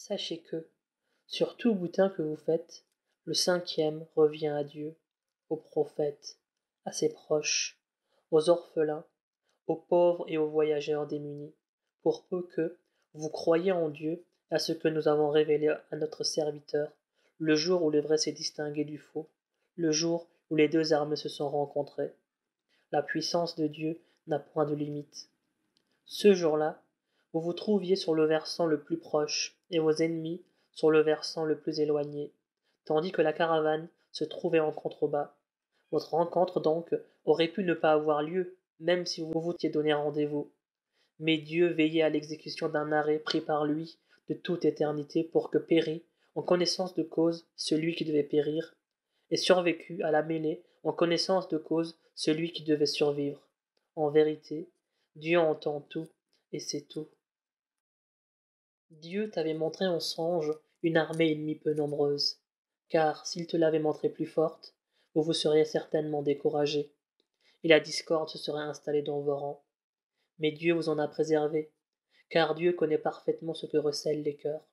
Sachez que, sur tout butin que vous faites, le cinquième revient à Dieu, aux prophètes, à ses proches, aux orphelins, aux pauvres et aux voyageurs démunis, pour peu que vous croyiez en Dieu, à ce que nous avons révélé à notre serviteur, le jour où le vrai s'est distingué du faux, le jour où les deux armes se sont rencontrées. La puissance de Dieu n'a point de limite. Ce jour-là, vous vous trouviez sur le versant le plus proche, et vos ennemis sur le versant le plus éloigné, tandis que la caravane se trouvait en contrebas. Votre rencontre, donc, aurait pu ne pas avoir lieu, même si vous vous étiez donné rendez-vous. Mais Dieu veillait à l'exécution d'un arrêt pris par lui de toute éternité pour que pérît, en connaissance de cause, celui qui devait périr, et survécut à la mêlée, en connaissance de cause, celui qui devait survivre. En vérité, Dieu entend tout, et sait tout. Dieu t'avait montré en songe une armée ennemie peu nombreuse, car s'il te l'avait montrée plus forte, vous vous seriez certainement découragé, et la discorde se serait installée dans vos rangs. Mais Dieu vous en a préservé, car Dieu connaît parfaitement ce que recèlent les cœurs.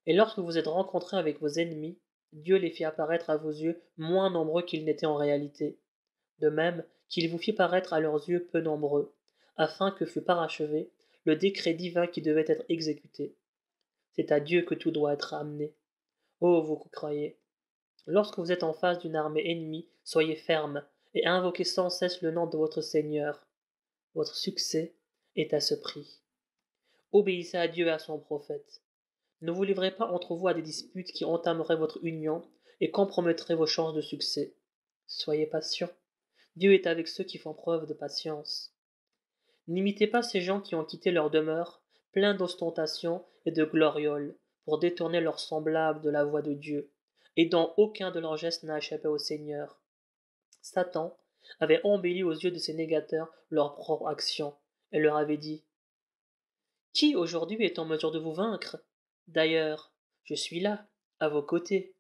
Et lorsque vous êtes rencontrés avec vos ennemis, Dieu les fit apparaître à vos yeux moins nombreux qu'ils n'étaient en réalité, de même qu'il vous fit paraître à leurs yeux peu nombreux, afin que fût parachevé le décret divin qui devait être exécuté. C'est à Dieu que tout doit être amené. Ô vous qui croyez, lorsque vous êtes en face d'une armée ennemie, soyez ferme et invoquez sans cesse le nom de votre Seigneur. Votre succès est à ce prix. Obéissez à Dieu et à son prophète. Ne vous livrez pas entre vous à des disputes qui entameraient votre union et compromettraient vos chances de succès. Soyez patients. Dieu est avec ceux qui font preuve de patience. N'imitez pas ces gens qui ont quitté leur demeure, pleins d'ostentation et de glorioles, pour détourner leurs semblables de la voie de Dieu, et dont aucun de leurs gestes n'a échappé au Seigneur. Satan avait embelli aux yeux de ces négateurs leur propre action, et leur avait dit « Qui aujourd'hui est en mesure de vous vaincre? D'ailleurs, je suis là, à vos côtés. »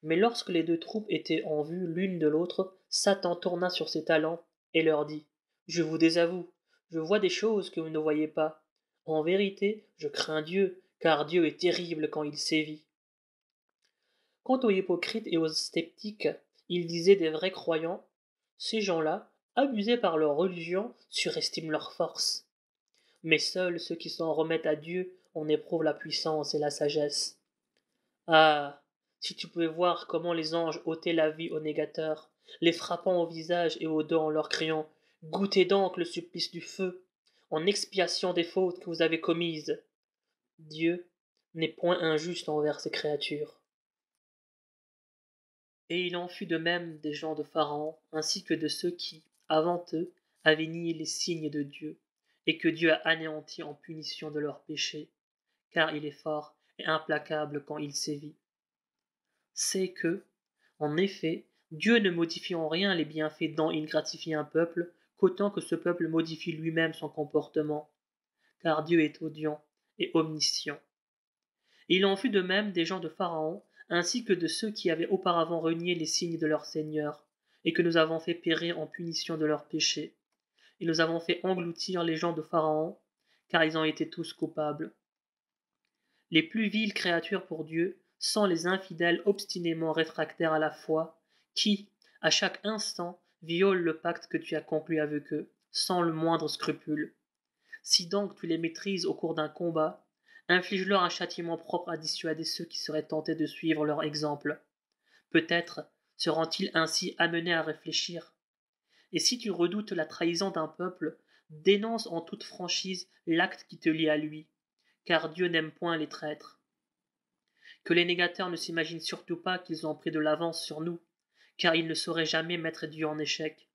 Mais lorsque les deux troupes étaient en vue l'une de l'autre, Satan tourna sur ses talons et leur dit « Je vous désavoue, je vois des choses que vous ne voyez pas. En vérité, je crains Dieu, car Dieu est terrible quand il sévit. » Quant aux hypocrites et aux sceptiques, ils disaient des vrais croyants, ces gens-là, abusés par leur religion, surestiment leur force. Mais seuls ceux qui s'en remettent à Dieu en éprouvent la puissance et la sagesse. Ah, si tu pouvais voir comment les anges ôtaient la vie aux négateurs, les frappant au visage et aux dents en leur criant « Goûtez donc le supplice du feu, en expiation des fautes que vous avez commises. » Dieu n'est point injuste envers ses créatures. Et il en fut de même des gens de Pharaon, ainsi que de ceux qui, avant eux, avaient nié les signes de Dieu, et que Dieu a anéantis en punition de leurs péchés, car il est fort et implacable quand il sévit. C'est que, en effet, Dieu ne modifie en rien les bienfaits dont il gratifie un peuple, qu'autant que ce peuple modifie lui-même son comportement, car Dieu est audient et omniscient. Et il en fut de même des gens de Pharaon, ainsi que de ceux qui avaient auparavant renié les signes de leur Seigneur, et que nous avons fait périr en punition de leurs péchés. Et nous avons fait engloutir les gens de Pharaon, car ils ont été tous coupables. Les plus viles créatures pour Dieu sont les infidèles obstinément réfractaires à la foi, qui, à chaque instant, violent le pacte que tu as conclu avec eux, sans le moindre scrupule. Si donc tu les maîtrises au cours d'un combat, inflige-leur un châtiment propre à dissuader ceux qui seraient tentés de suivre leur exemple. Peut-être seront-ils ainsi amenés à réfléchir. Et si tu redoutes la trahison d'un peuple, dénonce en toute franchise l'acte qui te lie à lui, car Dieu n'aime point les traîtres. Que les négateurs ne s'imaginent surtout pas qu'ils ont pris de l'avance sur nous, car ils ne sauraient jamais mettre Dieu en échec.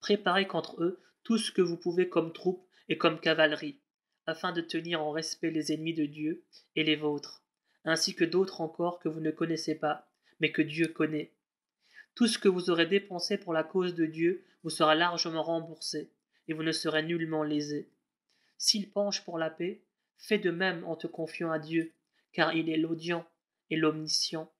Préparez contre eux tout ce que vous pouvez comme troupes et comme cavalerie, afin de tenir en respect les ennemis de Dieu et les vôtres, ainsi que d'autres encore que vous ne connaissez pas, mais que Dieu connaît. Tout ce que vous aurez dépensé pour la cause de Dieu vous sera largement remboursé, et vous ne serez nullement lésés. S'il penche pour la paix, fais de même en te confiant à Dieu, car il est l'audient et l'omniscient.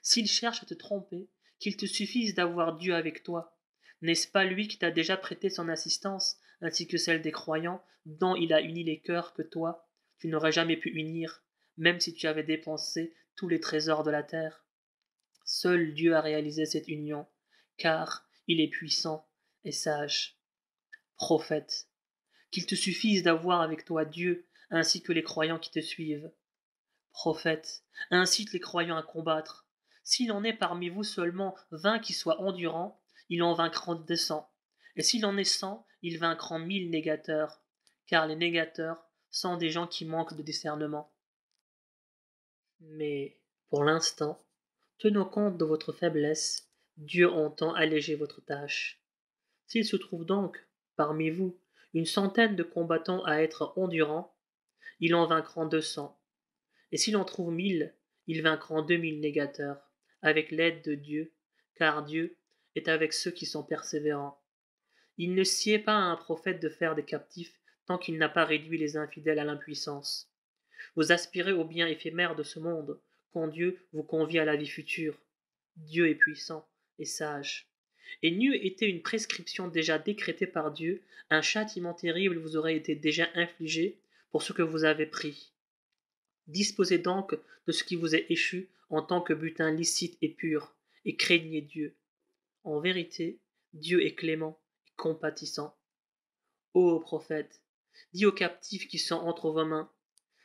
S'il cherche à te tromper, qu'il te suffise d'avoir Dieu avec toi. N'est-ce pas lui qui t'a déjà prêté son assistance, ainsi que celle des croyants, dont il a uni les cœurs que toi, tu n'aurais jamais pu unir, même si tu avais dépensé tous les trésors de la terre. Seul Dieu a réalisé cette union, car il est puissant et sage. Prophète, qu'il te suffise d'avoir avec toi Dieu ainsi que les croyants qui te suivent. Prophète, incite les croyants à combattre. S'il en est parmi vous seulement 20 qui soient endurants, il en vaincra 200. Et s'il en est 100, il vaincra 1000 négateurs, car les négateurs sont des gens qui manquent de discernement. Mais, pour l'instant, tenant compte de votre faiblesse, Dieu entend alléger votre tâche. S'il se trouve donc, parmi vous, une centaine de combattants à être endurants, il en vaincra 200. Et s'il en trouve 1000, il vaincra 2000 négateurs, avec l'aide de Dieu, car Dieu est avec ceux qui sont persévérants. Il ne sied pas à un prophète de faire des captifs tant qu'il n'a pas réduit les infidèles à l'impuissance. Vous aspirez au bien éphémère de ce monde, quand Dieu vous convie à la vie future. Dieu est puissant et sage. Et n'eût été une prescription déjà décrétée par Dieu, un châtiment terrible vous aurait été déjà infligé pour ce que vous avez pris. Disposez donc de ce qui vous est échu en tant que butin licite et pur, et craignez Dieu. En vérité, Dieu est clément et compatissant. Ô prophète, dis aux captifs qui sont entre vos mains,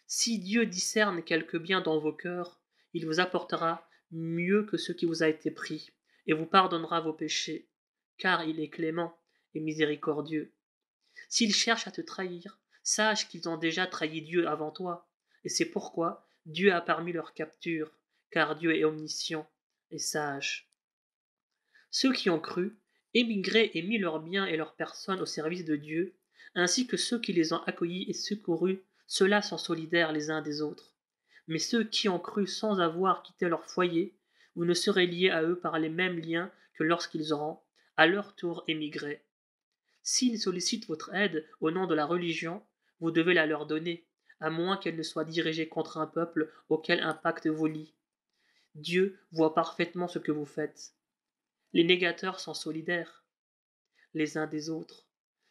si Dieu discerne quelque bien dans vos cœurs, il vous apportera mieux que ce qui vous a été pris, et vous pardonnera vos péchés, car il est clément et miséricordieux. S'ils cherchent à te trahir, sache qu'ils ont déjà trahi Dieu avant toi, et c'est pourquoi Dieu a permis leur capture, car Dieu est omniscient et sage. Ceux qui ont cru, émigré et mis leurs biens et leurs personnes au service de Dieu, ainsi que ceux qui les ont accueillis et secourus, ceux-là sont solidaires les uns des autres. Mais ceux qui ont cru sans avoir quitté leur foyer, vous ne serez liés à eux par les mêmes liens que lorsqu'ils auront, à leur tour, émigré. S'ils sollicitent votre aide au nom de la religion, vous devez la leur donner, à moins qu'elle ne soit dirigée contre un peuple auquel un pacte vous lie. Dieu voit parfaitement ce que vous faites. Les négateurs sont solidaires les uns des autres.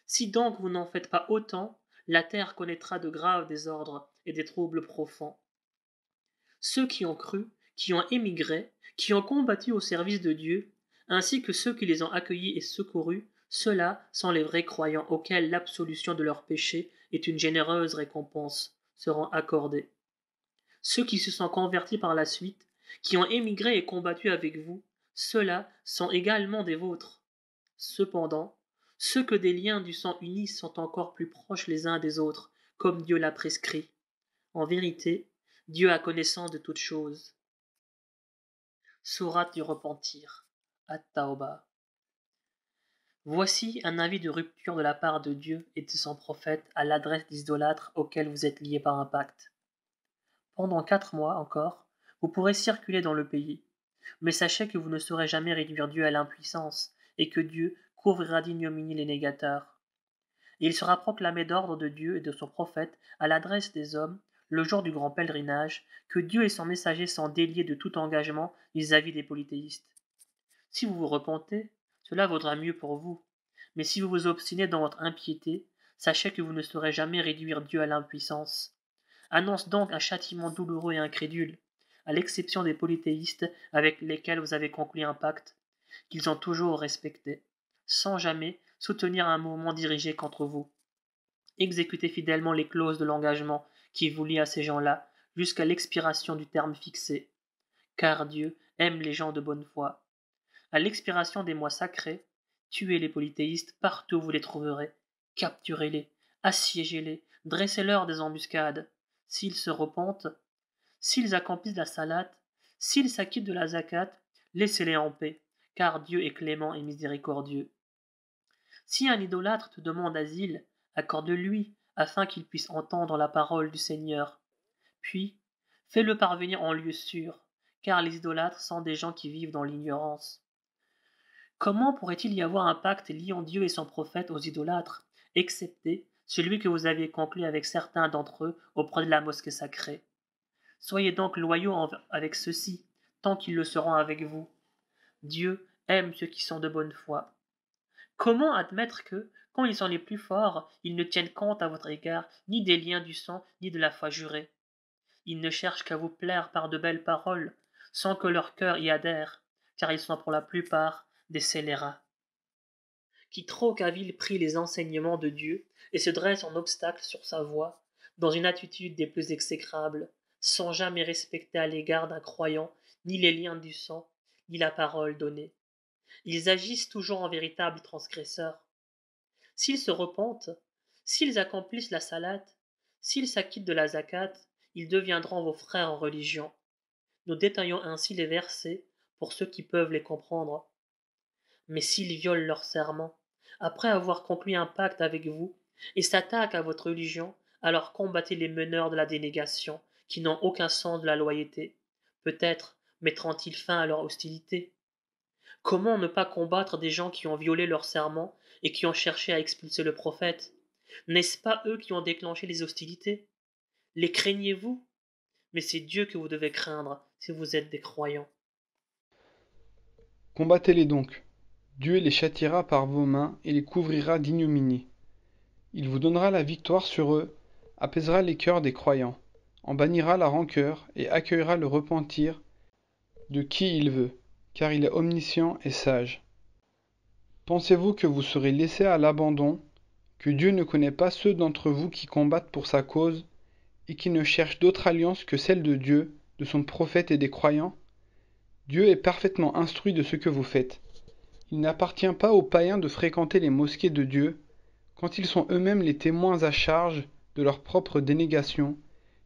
Si donc vous n'en faites pas autant, la terre connaîtra de graves désordres et des troubles profonds. Ceux qui ont cru, qui ont émigré, qui ont combattu au service de Dieu, ainsi que ceux qui les ont accueillis et secourus, ceux-là sont les vrais croyants auxquels l'absolution de leurs péchés est une généreuse récompense, seront accordés. Ceux qui se sont convertis par la suite, qui ont émigré et combattu avec vous, ceux-là sont également des vôtres. Cependant, ceux que des liens du sang unissent sont encore plus proches les uns des autres, comme Dieu l'a prescrit. En vérité, Dieu a connaissance de toutes choses. Sourate du repentir. At-Tawbah. Voici un avis de rupture de la part de Dieu et de son prophète à l'adresse des idolâtres auxquels vous êtes liés par un pacte. Pendant 4 mois encore, vous pourrez circuler dans le pays, mais sachez que vous ne saurez jamais réduire Dieu à l'impuissance, et que Dieu couvrira d'ignominie les négateurs. Et il sera proclamé d'ordre de Dieu et de son prophète à l'adresse des hommes, le jour du grand pèlerinage, que Dieu et son messager sont déliés de tout engagement vis-à-vis des polythéistes. Si vous vous repentez, cela vaudra mieux pour vous. Mais si vous vous obstinez dans votre impiété, sachez que vous ne saurez jamais réduire Dieu à l'impuissance. Annonce donc un châtiment douloureux et incrédule, à l'exception des polythéistes avec lesquels vous avez conclu un pacte, qu'ils ont toujours respecté, sans jamais soutenir un mouvement dirigé contre vous. Exécutez fidèlement les clauses de l'engagement qui vous lient à ces gens-là jusqu'à l'expiration du terme fixé, car Dieu aime les gens de bonne foi. À l'expiration des mois sacrés, tuez les polythéistes partout où vous les trouverez, capturez-les, assiégez-les, dressez-leur des embuscades. S'ils se repentent, s'ils accomplissent la salate, s'ils s'acquittent de la zakat, laissez-les en paix, car Dieu est clément et miséricordieux. Si un idolâtre te demande asile, accorde-lui, afin qu'il puisse entendre la parole du Seigneur. Puis, fais-le parvenir en lieu sûr, car les idolâtres sont des gens qui vivent dans l'ignorance. Comment pourrait-il y avoir un pacte liant Dieu et son prophète aux idolâtres, excepté celui que vous aviez conclu avec certains d'entre eux auprès de la mosquée sacrée? Soyez donc loyaux avec ceux-ci, tant qu'ils le seront avec vous. Dieu aime ceux qui sont de bonne foi. Comment admettre que, quand ils sont les plus forts, ils ne tiennent compte à votre égard ni des liens du sang, ni de la foi jurée? Ils ne cherchent qu'à vous plaire par de belles paroles, sans que leur cœur y adhère, car ils sont pour la plupart des scélérats. Quiconque a pris les enseignements de Dieu et se dresse en obstacle sur sa voie, dans une attitude des plus exécrables, sans jamais respecter à l'égard d'un croyant ni les liens du sang, ni la parole donnée. Ils agissent toujours en véritables transgresseurs. S'ils se repentent, s'ils accomplissent la salate, s'ils s'acquittent de la zakat, ils deviendront vos frères en religion. Nous détaillons ainsi les versets pour ceux qui peuvent les comprendre. Mais s'ils violent leur serment, après avoir conclu un pacte avec vous, et s'attaquent à votre religion, alors combattez les meneurs de la dénégation, qui n'ont aucun sens de la loyauté. Peut-être mettront-ils fin à leur hostilité. Comment ne pas combattre des gens qui ont violé leur serment et qui ont cherché à expulser le prophète? N'est-ce pas eux qui ont déclenché les hostilités? Les craignez-vous? Mais c'est Dieu que vous devez craindre si vous êtes des croyants. Combattez-les donc. Dieu les châtiera par vos mains et les couvrira d'ignominie. Il vous donnera la victoire sur eux, apaisera les cœurs des croyants, en bannira la rancœur et accueillera le repentir de qui il veut, car il est omniscient et sage. Pensez-vous que vous serez laissés à l'abandon, que Dieu ne connaît pas ceux d'entre vous qui combattent pour sa cause, et qui ne cherchent d'autre alliance que celle de Dieu, de son prophète et des croyants? Dieu est parfaitement instruit de ce que vous faites. Il n'appartient pas aux païens de fréquenter les mosquées de Dieu, quand ils sont eux-mêmes les témoins à charge de leur propre dénégation,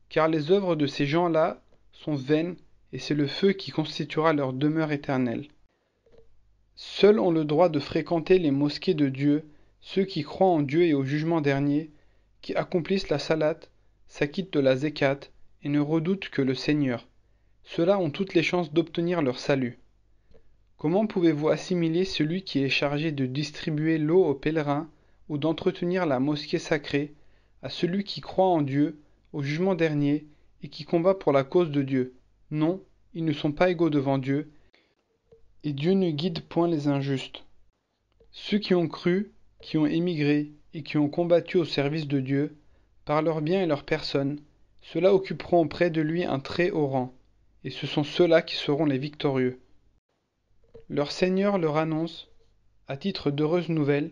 car les œuvres de ces gens-là sont vaines, et c'est le feu qui constituera leur demeure éternelle. Seuls ont le droit de fréquenter les mosquées de Dieu ceux qui croient en Dieu et au jugement dernier, qui accomplissent la salate, s'acquittent de la zakat et ne redoutent que le Seigneur. Ceux-là ont toutes les chances d'obtenir leur salut. Comment pouvez-vous assimiler celui qui est chargé de distribuer l'eau aux pèlerins ou d'entretenir la mosquée sacrée à celui qui croit en Dieu, au jugement dernier, et qui combat pour la cause de Dieu? Non, ils ne sont pas égaux devant Dieu, et Dieu ne guide point les injustes. Ceux qui ont cru, qui ont émigré et qui ont combattu au service de Dieu, par leurs biens et leur personne, ceux-là occuperont auprès de lui un très haut rang, et ce sont ceux-là qui seront les victorieux. Leur Seigneur leur annonce, à titre d'heureuses nouvelles,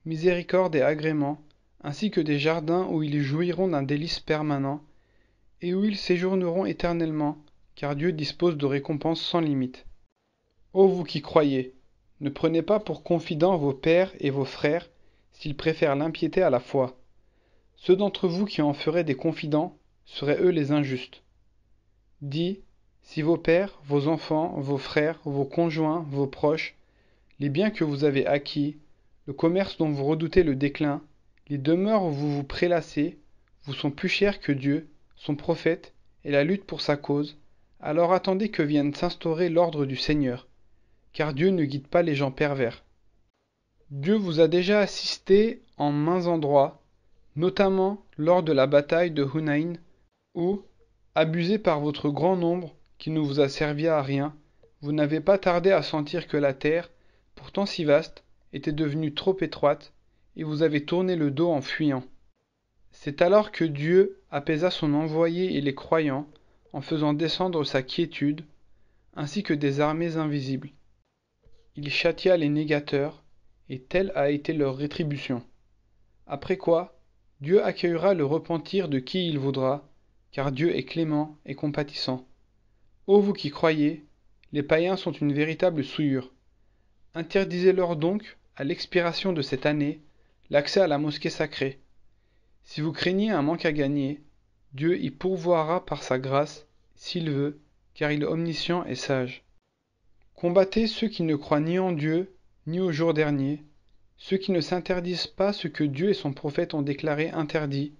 miséricorde et agrément, ainsi que des jardins où ils jouiront d'un délice permanent, et où ils séjourneront éternellement, car Dieu dispose de récompenses sans limite. Ô vous qui croyez, ne prenez pas pour confidents vos pères et vos frères, s'ils préfèrent l'impiété à la foi. Ceux d'entre vous qui en feraient des confidents seraient eux les injustes. Dis, si vos pères, vos enfants, vos frères, vos conjoints, vos proches, les biens que vous avez acquis, le commerce dont vous redoutez le déclin, les demeures où vous vous prélassez, vous sont plus chers que Dieu, son prophète, et la lutte pour sa cause, alors attendez que vienne s'instaurer l'ordre du Seigneur, car Dieu ne guide pas les gens pervers. Dieu vous a déjà assisté en maints endroits, notamment lors de la bataille de Hunayn, où, abusé par votre grand nombre, qui ne vous a servi à rien, vous n'avez pas tardé à sentir que la terre, pourtant si vaste, était devenue trop étroite, et vous avez tourné le dos en fuyant. C'est alors que Dieu apaisa son envoyé et les croyants, en faisant descendre sa quiétude, ainsi que des armées invisibles. Il châtia les négateurs, et telle a été leur rétribution. Après quoi, Dieu accueillera le repentir de qui il voudra, car Dieu est clément et compatissant. Ô vous qui croyez, les païens sont une véritable souillure. Interdisez-leur donc, à l'expiration de cette année, l'accès à la mosquée sacrée. Si vous craignez un manque à gagner, Dieu y pourvoira par sa grâce, s'il veut, car il est omniscient et sage. Combattez ceux qui ne croient ni en Dieu, ni au jour dernier, ceux qui ne s'interdisent pas ce que Dieu et son prophète ont déclaré interdit,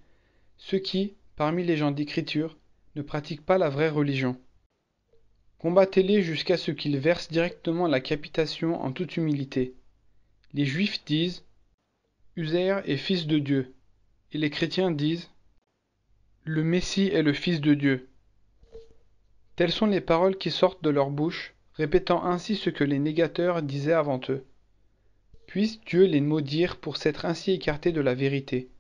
ceux qui, parmi les gens d'écriture, ne pratiquent pas la vraie religion. Combattez-les jusqu'à ce qu'ils versent directement la capitation en toute humilité. Les Juifs disent « Uzair est fils de Dieu », et les chrétiens disent « Le Messie est le Fils de Dieu ». Telles sont les paroles qui sortent de leur bouche, répétant ainsi ce que les négateurs disaient avant eux. Puisse Dieu les maudire pour s'être ainsi écartés de la vérité.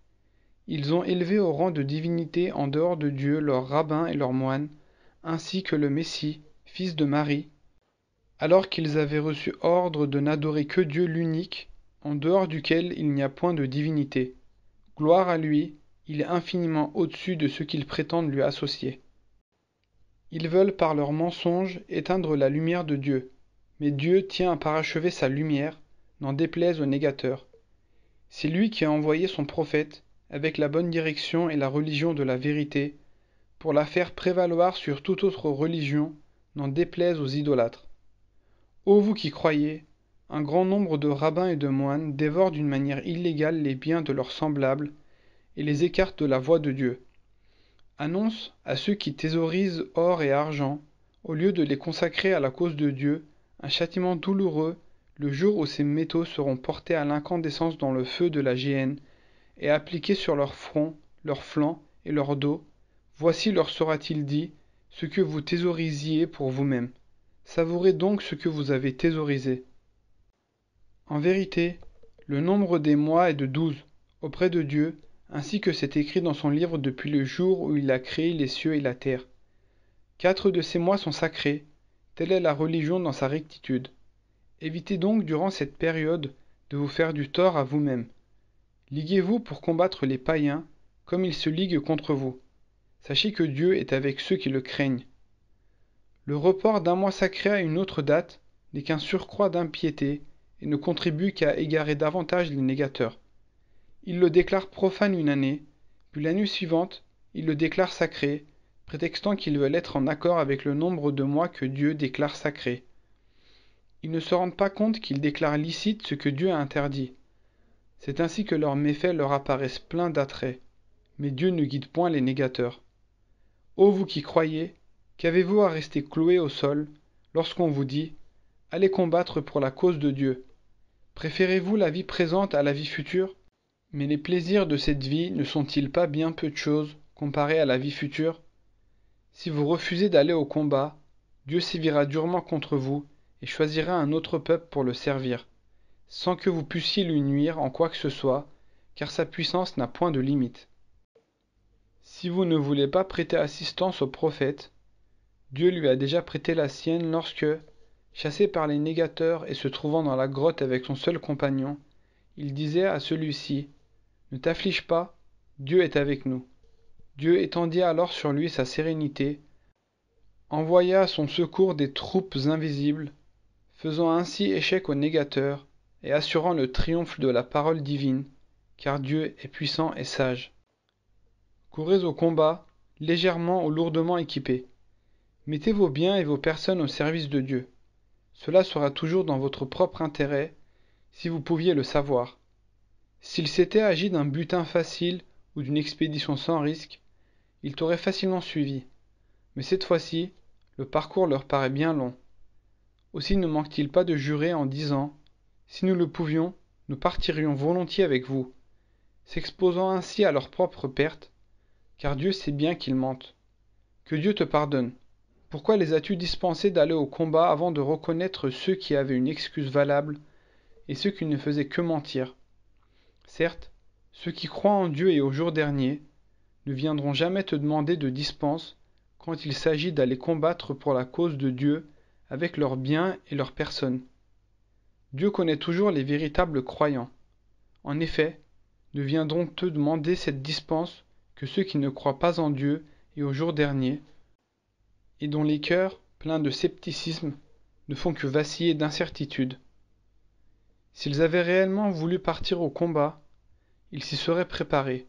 Ils ont élevé au rang de divinité en dehors de Dieu leurs rabbins et leurs moines, ainsi que le Messie, fils de Marie, alors qu'ils avaient reçu ordre de n'adorer que Dieu l'unique, en dehors duquel il n'y a point de divinité. Gloire à lui, il est infiniment au-dessus de ce qu'ils prétendent lui associer. Ils veulent par leurs mensonges éteindre la lumière de Dieu, mais Dieu tient à parachever sa lumière, n'en déplaise aux négateurs. C'est lui qui a envoyé son prophète, avec la bonne direction et la religion de la vérité, pour la faire prévaloir sur toute autre religion, n'en déplaise aux idolâtres. Ô vous qui croyez, un grand nombre de rabbins et de moines dévorent d'une manière illégale les biens de leurs semblables et les écartent de la voie de Dieu. Annonce à ceux qui thésaurisent or et argent, au lieu de les consacrer à la cause de Dieu, un châtiment douloureux le jour où ces métaux seront portés à l'incandescence dans le feu de la géhenne et appliqués sur leur front, leurs flancs et leur dos. Voici leur sera-t-il dit, ce que vous thésaurisiez pour vous-même. Savourez donc ce que vous avez thésaurisé. En vérité, le nombre des mois est de 12, auprès de Dieu, ainsi que c'est écrit dans son livre depuis le jour où il a créé les cieux et la terre. 4 de ces mois sont sacrés, telle est la religion dans sa rectitude. Évitez donc durant cette période de vous faire du tort à vous-même. Liguez-vous pour combattre les païens, comme ils se liguent contre vous. Sachez que Dieu est avec ceux qui le craignent. Le report d'un mois sacré à une autre date n'est qu'un surcroît d'impiété et ne contribue qu'à égarer davantage les négateurs. Ils le déclarent profane une année, puis l'année suivante, ils le déclarent sacré, prétextant qu'ils veulent être en accord avec le nombre de mois que Dieu déclare sacré. Ils ne se rendent pas compte qu'ils déclarent licite ce que Dieu a interdit. C'est ainsi que leurs méfaits leur apparaissent pleins d'attraits. Mais Dieu ne guide point les négateurs. Ô vous qui croyez, qu'avez-vous à rester cloués au sol lorsqu'on vous dit « Allez combattre pour la cause de Dieu » Préférez-vous la vie présente à la vie future? Mais les plaisirs de cette vie ne sont-ils pas bien peu de choses comparés à la vie future? Si vous refusez d'aller au combat, Dieu sévira durement contre vous et choisira un autre peuple pour le servir, sans que vous puissiez lui nuire en quoi que ce soit, car sa puissance n'a point de limite. Si vous ne voulez pas prêter assistance au prophète, Dieu lui a déjà prêté la sienne lorsque, chassé par les négateurs et se trouvant dans la grotte avec son seul compagnon, il disait à celui-ci « Ne t'afflige pas, Dieu est avec nous ». Dieu étendit alors sur lui sa sérénité, envoya à son secours des troupes invisibles, faisant ainsi échec aux négateurs et assurant le triomphe de la parole divine, car Dieu est puissant et sage. Courez au combat, légèrement ou lourdement équipés. Mettez vos biens et vos personnes au service de Dieu. Cela sera toujours dans votre propre intérêt, si vous pouviez le savoir. S'il s'était agi d'un butin facile ou d'une expédition sans risque, ils t'auraient facilement suivi. Mais cette fois-ci, le parcours leur paraît bien long. Aussi ne manque-t-il pas de jurer en disant « Si nous le pouvions, nous partirions volontiers avec vous », s'exposant ainsi à leur propre perte, car Dieu sait bien qu'ils mentent. Que Dieu te pardonne. Pourquoi les as-tu dispensés d'aller au combat avant de reconnaître ceux qui avaient une excuse valable et ceux qui ne faisaient que mentir? Certes, ceux qui croient en Dieu et au jour dernier ne viendront jamais te demander de dispense quand il s'agit d'aller combattre pour la cause de Dieu avec leurs biens et leurs personnes. Dieu connaît toujours les véritables croyants. En effet, ne viendront te demander cette dispense que ceux qui ne croient pas en Dieu et au jour dernier, et dont les cœurs, pleins de scepticisme, ne font que vaciller d'incertitude. S'ils avaient réellement voulu partir au combat, ils s'y seraient préparés.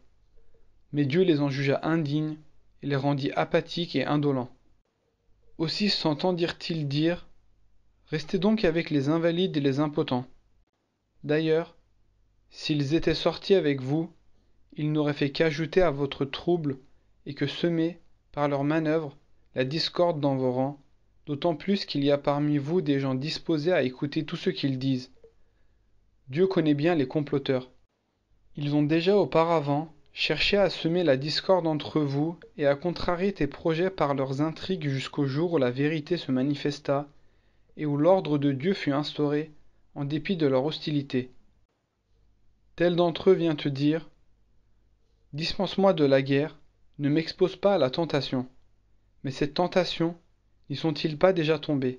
Mais Dieu les en jugea indignes et les rendit apathiques et indolents. Aussi s'entendirent-ils dire « Restez donc avec les invalides et les impotents. » D'ailleurs, s'ils étaient sortis avec vous, ils n'auraient fait qu'ajouter à votre trouble et que semer, par leurs manœuvres, la discorde dans vos rangs, d'autant plus qu'il y a parmi vous des gens disposés à écouter tout ce qu'ils disent. Dieu connaît bien les comploteurs. Ils ont déjà auparavant cherché à semer la discorde entre vous et à contrarier tes projets par leurs intrigues jusqu'au jour où la vérité se manifesta et où l'ordre de Dieu fut instauré, en dépit de leur hostilité. Tel d'entre eux vient te dire Dispense-moi de la guerre, ne m'expose pas à la tentation. Mais cette tentation, n'y sont-ils pas déjà tombés?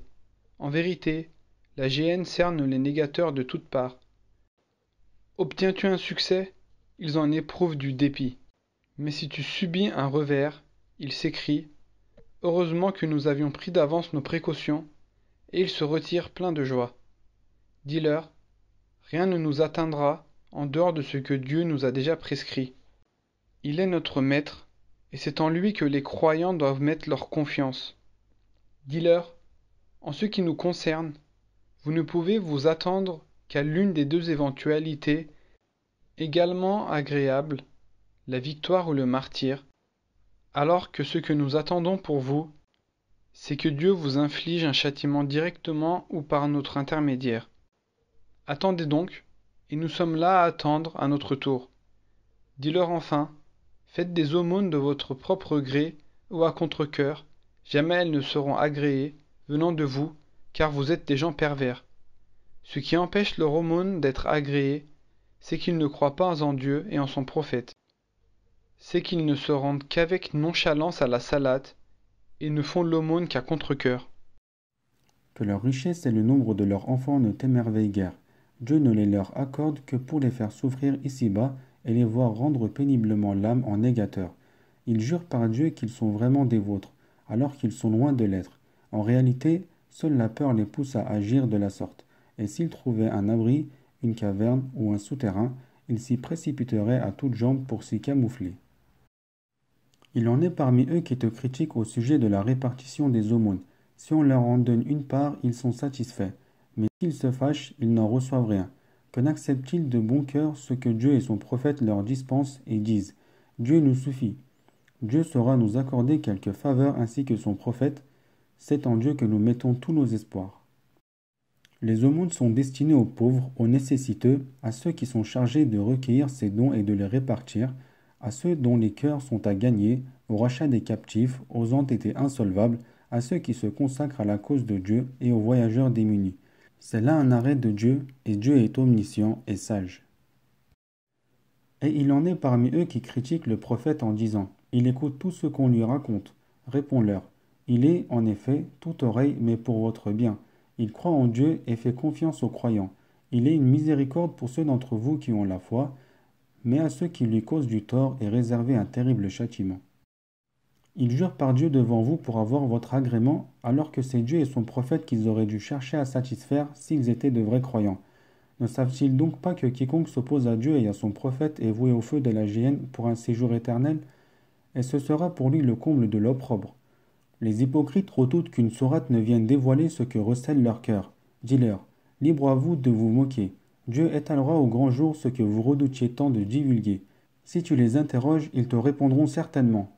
En vérité, la géhenne cerne les négateurs de toutes parts. Obtiens-tu un succès? Ils en éprouvent du dépit. Mais si tu subis un revers, ils s'écrient: heureusement que nous avions pris d'avance nos précautions, et ils se retirent pleins de joie. Dis-leur: rien ne nous atteindra en dehors de ce que Dieu nous a déjà prescrit. Il est notre maître, et c'est en lui que les croyants doivent mettre leur confiance. Dis-leur: en ce qui nous concerne, vous ne pouvez vous attendre qu'à l'une des deux éventualités également agréables, la victoire ou le martyre, alors que ce que nous attendons pour vous, c'est que Dieu vous inflige un châtiment directement ou par notre intermédiaire. Attendez donc, et nous sommes là à attendre à notre tour. Dis-leur enfin: faites des aumônes de votre propre gré ou à contre-cœur, jamais elles ne seront agréées, venant de vous, car vous êtes des gens pervers. Ce qui empêche leur aumône d'être agréée, c'est qu'ils ne croient pas en Dieu et en son prophète. C'est qu'ils ne se rendent qu'avec nonchalance à la salade, et ne font l'aumône qu'à contre-cœur. Que leur richesse et le nombre de leurs enfants ne t'émerveillent guère. Dieu ne les leur accorde que pour les faire souffrir ici-bas et les voir rendre péniblement l'âme en négateur. Ils jurent par Dieu qu'ils sont vraiment des vôtres, alors qu'ils sont loin de l'être. En réalité, seule la peur les pousse à agir de la sorte, et s'ils trouvaient un abri, une caverne ou un souterrain, ils s'y précipiteraient à toutes jambes pour s'y camoufler. Il en est parmi eux qui te critiquent au sujet de la répartition des aumônes. Si on leur en donne une part, ils sont satisfaits. Mais s'ils se fâchent, ils n'en reçoivent rien. Que n'acceptent-ils de bon cœur ce que Dieu et son prophète leur dispensent et disent: Dieu nous suffit. Dieu saura nous accorder quelque faveur ainsi que son prophète. C'est en Dieu que nous mettons tous nos espoirs. Les aumônes sont destinées aux pauvres, aux nécessiteux, à ceux qui sont chargés de recueillir ces dons et de les répartir, à ceux dont les cœurs sont à gagner, au rachat des captifs, aux entêtés insolvables, à ceux qui se consacrent à la cause de Dieu et aux voyageurs démunis. C'est là un arrêt de Dieu, et Dieu est omniscient et sage. Et il en est parmi eux qui critiquent le prophète en disant: il écoute tout ce qu'on lui raconte. Réponds-leur: il est, en effet, toute oreille, mais pour votre bien. Il croit en Dieu et fait confiance aux croyants. Il est une miséricorde pour ceux d'entre vous qui ont la foi, mais à ceux qui lui causent du tort est réservé un terrible châtiment. Ils jurent par Dieu devant vous pour avoir votre agrément, alors que c'est Dieu et son prophète qu'ils auraient dû chercher à satisfaire s'ils étaient de vrais croyants. Ne savent-ils donc pas que quiconque s'oppose à Dieu et à son prophète est voué au feu de la géhenne pour un séjour éternel? Et ce sera pour lui le comble de l'opprobre. Les hypocrites redoutent qu'une sourate ne vienne dévoiler ce que recèle leur cœur. Dis-leur: libre à vous de vous moquer. Dieu étalera au grand jour ce que vous redoutiez tant de divulguer. Si tu les interroges, ils te répondront certainement.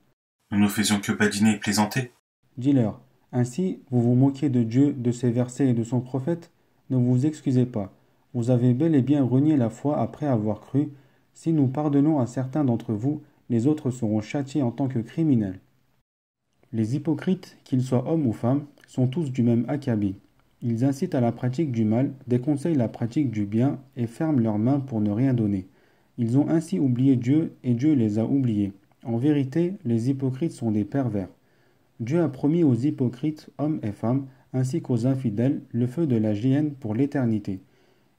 Nous ne faisions que badiner et plaisanter. Dis-leur: ainsi, vous vous moquez de Dieu, de ses versets et de son prophète? Ne vous excusez pas. Vous avez bel et bien renié la foi après avoir cru. Si nous pardonnons à certains d'entre vous, les autres seront châtiés en tant que criminels. Les hypocrites, qu'ils soient hommes ou femmes, sont tous du même acabit. Ils incitent à la pratique du mal, déconseillent la pratique du bien et ferment leurs mains pour ne rien donner. Ils ont ainsi oublié Dieu et Dieu les a oubliés. En vérité, les hypocrites sont des pervers. Dieu a promis aux hypocrites, hommes et femmes, ainsi qu'aux infidèles, le feu de la géhenne pour l'éternité.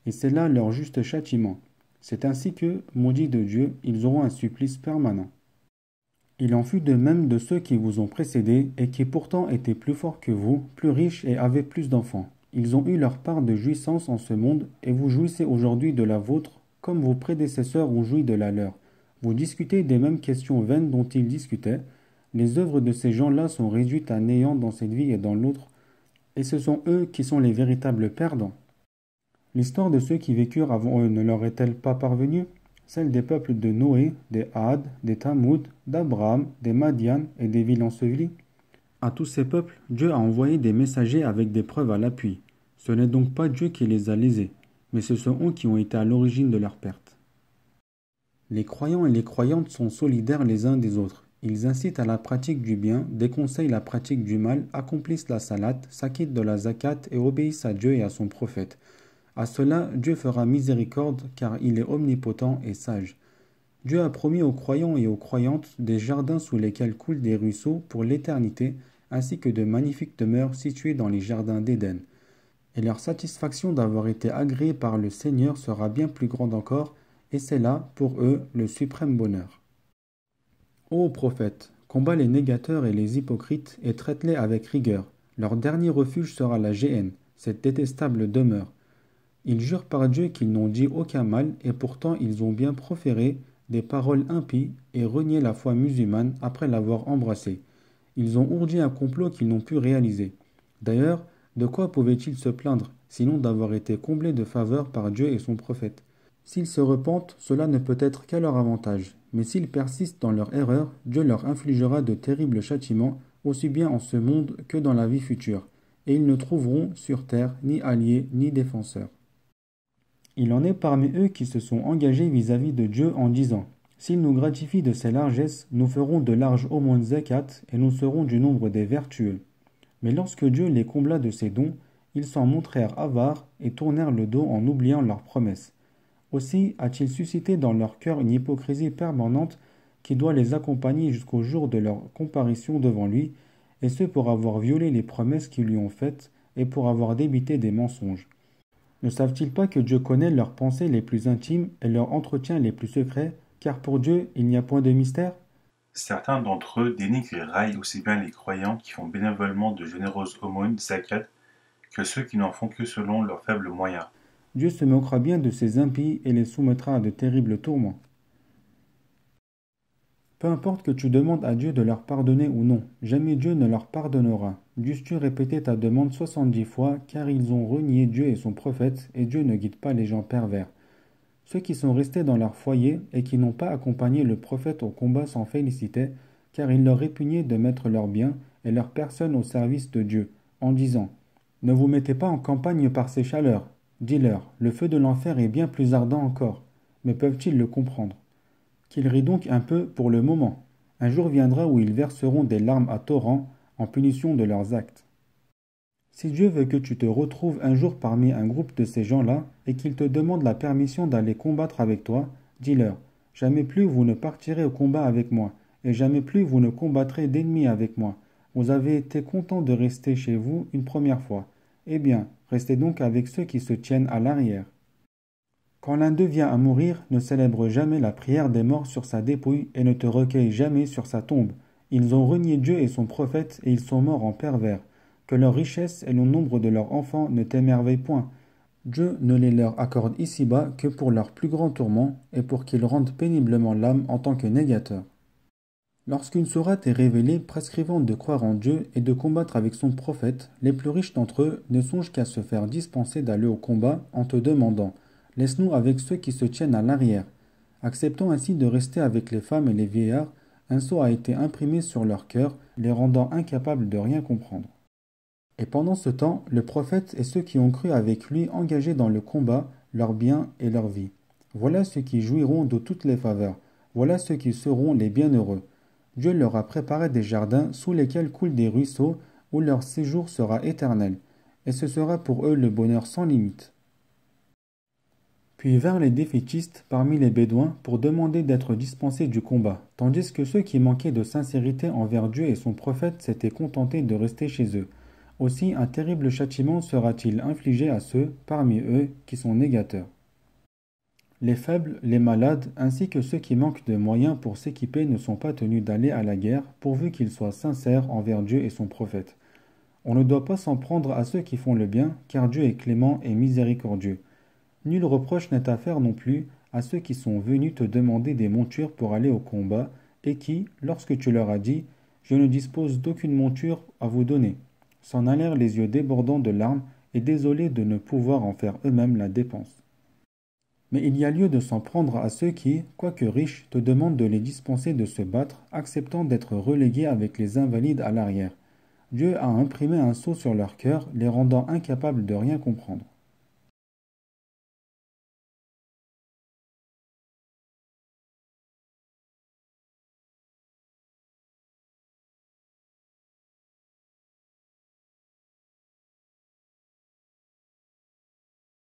Et c'est là leur juste châtiment. C'est ainsi que, maudits de Dieu, ils auront un supplice permanent. Il en fut de même de ceux qui vous ont précédés et qui pourtant étaient plus forts que vous, plus riches et avaient plus d'enfants. Ils ont eu leur part de jouissance en ce monde et vous jouissez aujourd'hui de la vôtre, comme vos prédécesseurs ont joui de la leur. Vous discutez des mêmes questions vaines dont ils discutaient. Les œuvres de ces gens-là sont réduites à néant dans cette vie et dans l'autre, et ce sont eux qui sont les véritables perdants. L'histoire de ceux qui vécurent avant eux ne leur est-elle pas parvenue? Celle des peuples de Noé, des Had, des Tamoud, d'Abraham, des Madian et des villes ensevelies. À tous ces peuples, Dieu a envoyé des messagers avec des preuves à l'appui. Ce n'est donc pas Dieu qui les a lésés, mais ce sont eux qui ont été à l'origine de leur perte. Les croyants et les croyantes sont solidaires les uns des autres. Ils incitent à la pratique du bien, déconseillent la pratique du mal, accomplissent la salate, s'acquittent de la zakat et obéissent à Dieu et à son prophète. À cela, Dieu fera miséricorde, car il est omnipotent et sage. Dieu a promis aux croyants et aux croyantes des jardins sous lesquels coulent des ruisseaux pour l'éternité, ainsi que de magnifiques demeures situées dans les jardins d'Éden. Et leur satisfaction d'avoir été agréée par le Seigneur sera bien plus grande encore, et c'est là, pour eux, le suprême bonheur. Ô prophète, combat les négateurs et les hypocrites et traite-les avec rigueur. Leur dernier refuge sera la géhenne, cette détestable demeure. Ils jurent par Dieu qu'ils n'ont dit aucun mal, et pourtant ils ont bien proféré des paroles impies et renié la foi musulmane après l'avoir embrassée. Ils ont ourdi un complot qu'ils n'ont pu réaliser. D'ailleurs, de quoi pouvaient-ils se plaindre, sinon d'avoir été comblés de faveur par Dieu et son prophète? S'ils se repentent, cela ne peut être qu'à leur avantage. Mais s'ils persistent dans leur erreur, Dieu leur infligera de terribles châtiments, aussi bien en ce monde que dans la vie future. Et ils ne trouveront sur terre ni alliés ni défenseurs. Il en est parmi eux qui se sont engagés vis-à-vis de Dieu en disant « S'il nous gratifie de ses largesses, nous ferons de larges aumônes zakat et nous serons du nombre des vertueux. » Mais lorsque Dieu les combla de ses dons, ils s'en montrèrent avares et tournèrent le dos en oubliant leurs promesses. Aussi a-t-il suscité dans leur cœur une hypocrisie permanente qui doit les accompagner jusqu'au jour de leur comparaison devant lui, et ce pour avoir violé les promesses qu'ils lui ont faites et pour avoir débité des mensonges. Ne savent-ils pas que Dieu connaît leurs pensées les plus intimes et leurs entretiens les plus secrets, car pour Dieu il n'y a point de mystère? Certains d'entre eux dénigrent et raillent aussi bien les croyants qui font bénévolement de généreuses aumônes, zakat, que ceux qui n'en font que selon leurs faibles moyens. Dieu se moquera bien de ces impies et les soumettra à de terribles tourments. Peu importe que tu demandes à Dieu de leur pardonner ou non, jamais Dieu ne leur pardonnera. Dûs-tu répéter ta demande 70 fois, car ils ont renié Dieu et son prophète, et Dieu ne guide pas les gens pervers. Ceux qui sont restés dans leur foyer et qui n'ont pas accompagné le prophète au combat s'en félicitaient, car il leur répugnait de mettre leurs biens et leurs personnes au service de Dieu, en disant « Ne vous mettez pas en campagne par ces chaleurs. Dis-leur, le feu de l'enfer est bien plus ardent encore. Mais peuvent-ils le comprendre? Qu'ils rient donc un peu pour le moment. Un jour viendra où ils verseront des larmes à torrents en punition de leurs actes. Si Dieu veut que tu te retrouves un jour parmi un groupe de ces gens-là et qu'il te demande la permission d'aller combattre avec toi, dis-leur, jamais plus vous ne partirez au combat avec moi, et jamais plus vous ne combattrez d'ennemis avec moi. Vous avez été content de rester chez vous une première fois. Eh bien, restez donc avec ceux qui se tiennent à l'arrière. Quand l'un d'eux vient à mourir, ne célèbre jamais la prière des morts sur sa dépouille et ne te recueille jamais sur sa tombe. Ils ont renié Dieu et son prophète et ils sont morts en pervers. Que leur richesse et le nombre de leurs enfants ne t'émerveillent point. Dieu ne les leur accorde ici-bas que pour leur plus grand tourment et pour qu'ils rendent péniblement l'âme en tant que négateurs. Lorsqu'une sourate est révélée prescrivant de croire en Dieu et de combattre avec son prophète, les plus riches d'entre eux ne songent qu'à se faire dispenser d'aller au combat en te demandant « Laisse-nous avec ceux qui se tiennent à l'arrière ». Acceptant ainsi de rester avec les femmes et les vieillards, un sceau a été imprimé sur leur cœur, les rendant incapables de rien comprendre. Et pendant ce temps, le prophète et ceux qui ont cru avec lui engagés dans le combat, leurs biens et leur vie. Voilà ceux qui jouiront de toutes les faveurs, voilà ceux qui seront les bienheureux. Dieu leur a préparé des jardins sous lesquels coulent des ruisseaux, où leur séjour sera éternel, et ce sera pour eux le bonheur sans limite. Puis vinrent les défaitistes parmi les Bédouins pour demander d'être dispensés du combat, tandis que ceux qui manquaient de sincérité envers Dieu et son prophète s'étaient contentés de rester chez eux. Aussi un terrible châtiment sera-t-il infligé à ceux, parmi eux, qui sont négateurs. Les faibles, les malades, ainsi que ceux qui manquent de moyens pour s'équiper ne sont pas tenus d'aller à la guerre, pourvu qu'ils soient sincères envers Dieu et son prophète. On ne doit pas s'en prendre à ceux qui font le bien, car Dieu est clément et miséricordieux. Nul reproche n'est à faire non plus à ceux qui sont venus te demander des montures pour aller au combat, et qui, lorsque tu leur as dit « Je ne dispose d'aucune monture à vous donner », s'en allèrent les yeux débordants de larmes et désolés de ne pouvoir en faire eux-mêmes la dépense. Mais il y a lieu de s'en prendre à ceux qui, quoique riches, te demandent de les dispenser de se battre, acceptant d'être relégués avec les invalides à l'arrière. Dieu a imprimé un sceau sur leur cœur, les rendant incapables de rien comprendre.